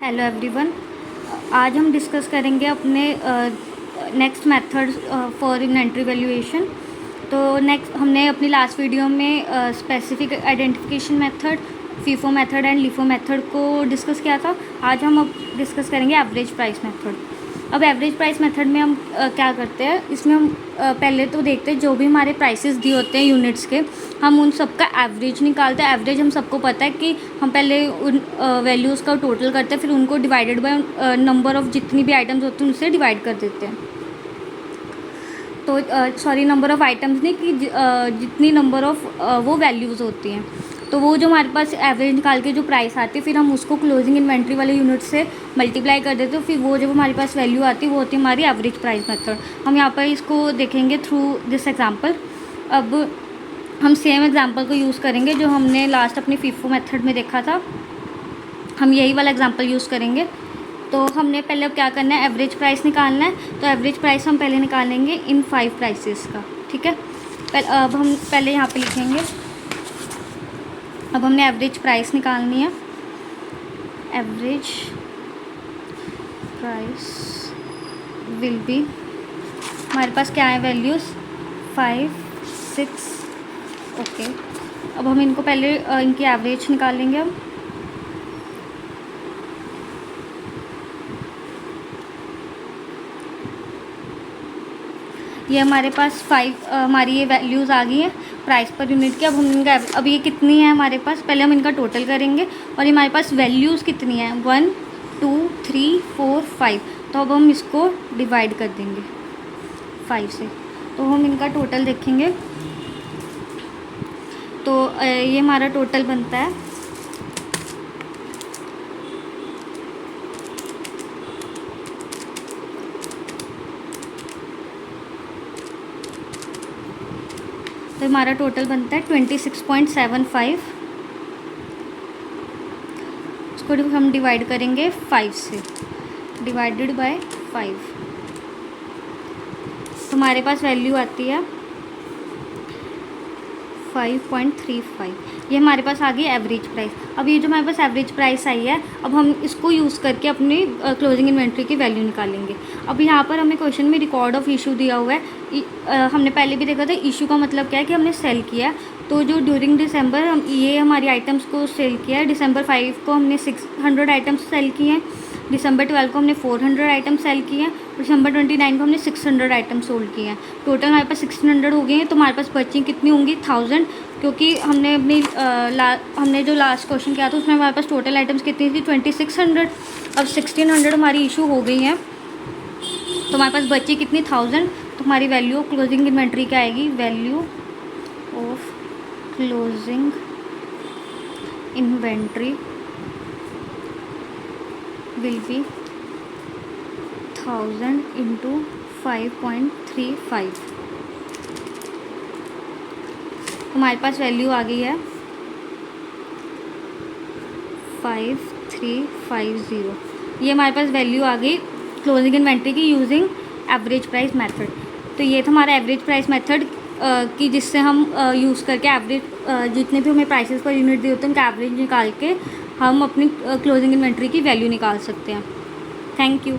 Hello everyone. आज हम discuss करेंगे अपने next method for inventory valuation. तो नेक्स्ट हमने अपनी लास्ट वीडियो में specific identification method, FIFO method and LIFO method को डिस्कस किया था। आज हम अब डिस्कस करेंगे एवरेज प्राइस मेथड। अब एवरेज प्राइस मेथड में हम क्या करते हैं, इसमें हम पहले तो देखते हैं जो भी हमारे प्राइसेस दिए होते हैं यूनिट्स के, हम उन सब का एवरेज निकालते हैं। एवरेज हम सबको पता है कि हम पहले उन वैल्यूज़ का टोटल करते हैं, फिर उनको डिवाइडेड बाय नंबर ऑफ़ जितनी भी आइटम्स होती हैं उनसे डिवाइड कर देते हैं। तो सॉरी, नंबर ऑफ़ आइटम्स नहीं कि जितनी नंबर ऑफ़ वो वैल्यूज़ होती हैं। तो वो जो हमारे पास एवरेज निकाल के जो प्राइस आती है, फिर हम उसको क्लोजिंग इन्वेंट्री वाले यूनिट से मल्टीप्लाई कर देते हैं। फिर वो जब हमारे पास वैल्यू आती है वो होती है हमारी एवरेज प्राइस मेथड। हम यहाँ पर इसको देखेंगे थ्रू दिस एग्जांपल। अब हम सेम एग्जांपल को यूज़ करेंगे जो हमने लास्ट अपनी फीफो मेथड में देखा था। हम यही वाला एग्जांपल यूज़ करेंगे। तो हमने पहले अब क्या करना है, एवरेज प्राइस निकालना है। तो एवरेज प्राइस हम पहले निकालेंगे इन 5 प्राइसेस का, ठीक है। अब हम पहले यहाँ पे लिखेंगे, अब हमने एवरेज प्राइस निकालनी है। एवरेज प्राइस विल बी, हमारे पास क्या है वैल्यूज़ 5, 6, ओके। अब हम इनको पहले इनकी एवरेज निकालेंगे। हम ये हमारे पास 5 हमारी ये वैल्यूज़ आ गई हैं प्राइस पर यूनिट की। अब हम इनका अब ये कितनी है हमारे पास, पहले हम इनका टोटल करेंगे और ये हमारे पास वैल्यूज़ कितनी है 1, 2, 3, 4, 5। तो अब हम इसको डिवाइड कर देंगे 5 से। तो हम इनका टोटल देखेंगे। तो ये हमारा टोटल बनता है तो हमारा टोटल बनता है 26.75। उसको हम डिवाइड करेंगे 5 से, डिवाइडेड बाय 5। तो हमारे पास वैल्यू आती है 5.35। ये हमारे पास आ गई एवरेज प्राइस। अब ये जो हमारे पास एवरेज प्राइस आई है, अब हम इसको यूज़ करके अपनी क्लोजिंग इन्वेंट्री की वैल्यू निकालेंगे। अब यहाँ पर हमें क्वेश्चन में रिकॉर्ड ऑफ इशू दिया हुआ है। हमने पहले भी देखा था, इशू का मतलब क्या है कि हमने सेल किया। तो जो ड्यूरिंग दिसंबर हम ये हमारी आइटम्स को सेल किया है। दिसंबर 5 को हमने 600 आइटम्स सेल किए हैं, दिसंबर 12 को हमने 400 आइटम सेल किए हैं, दिसंबर 29 को हमने 600 आइटम सोल्ड किए हैं। टोटल हमारे पास 1600 हो गए हैं। तो हमारे पास बची कितनी होंगी 1000, क्योंकि हमने अपनी हमने जो लास्ट क्वेश्चन किया था उसमें हमारे पास टोटल आइटम्स कितनी थी 2600। अब 1600 हमारी इशू हो गई हैं, तो हमारे पास बची कितनी 1000। तो हमारी वैल्यू ऑफ क्लोजिंग इन्वेंट्री क्या आएगी, value of closing inventory will be 1000 into 5.35। हमारे पास वैल्यू आ गई है 5350। ये हमारे पास वैल्यू आ गई क्लोजिंग इन्वेंट्री की यूजिंग एवरेज प्राइस मेथड। तो ये था हमारा एवरेज प्राइस मेथड कि जिससे हम यूज़ करके एवरेज जितने भी हमें प्राइसेस पर यूनिट दिए होते हैं उनका एवरेज निकाल के हम अपनी क्लोजिंग इन्वेंट्री की वैल्यू निकाल सकते हैं। Thank you.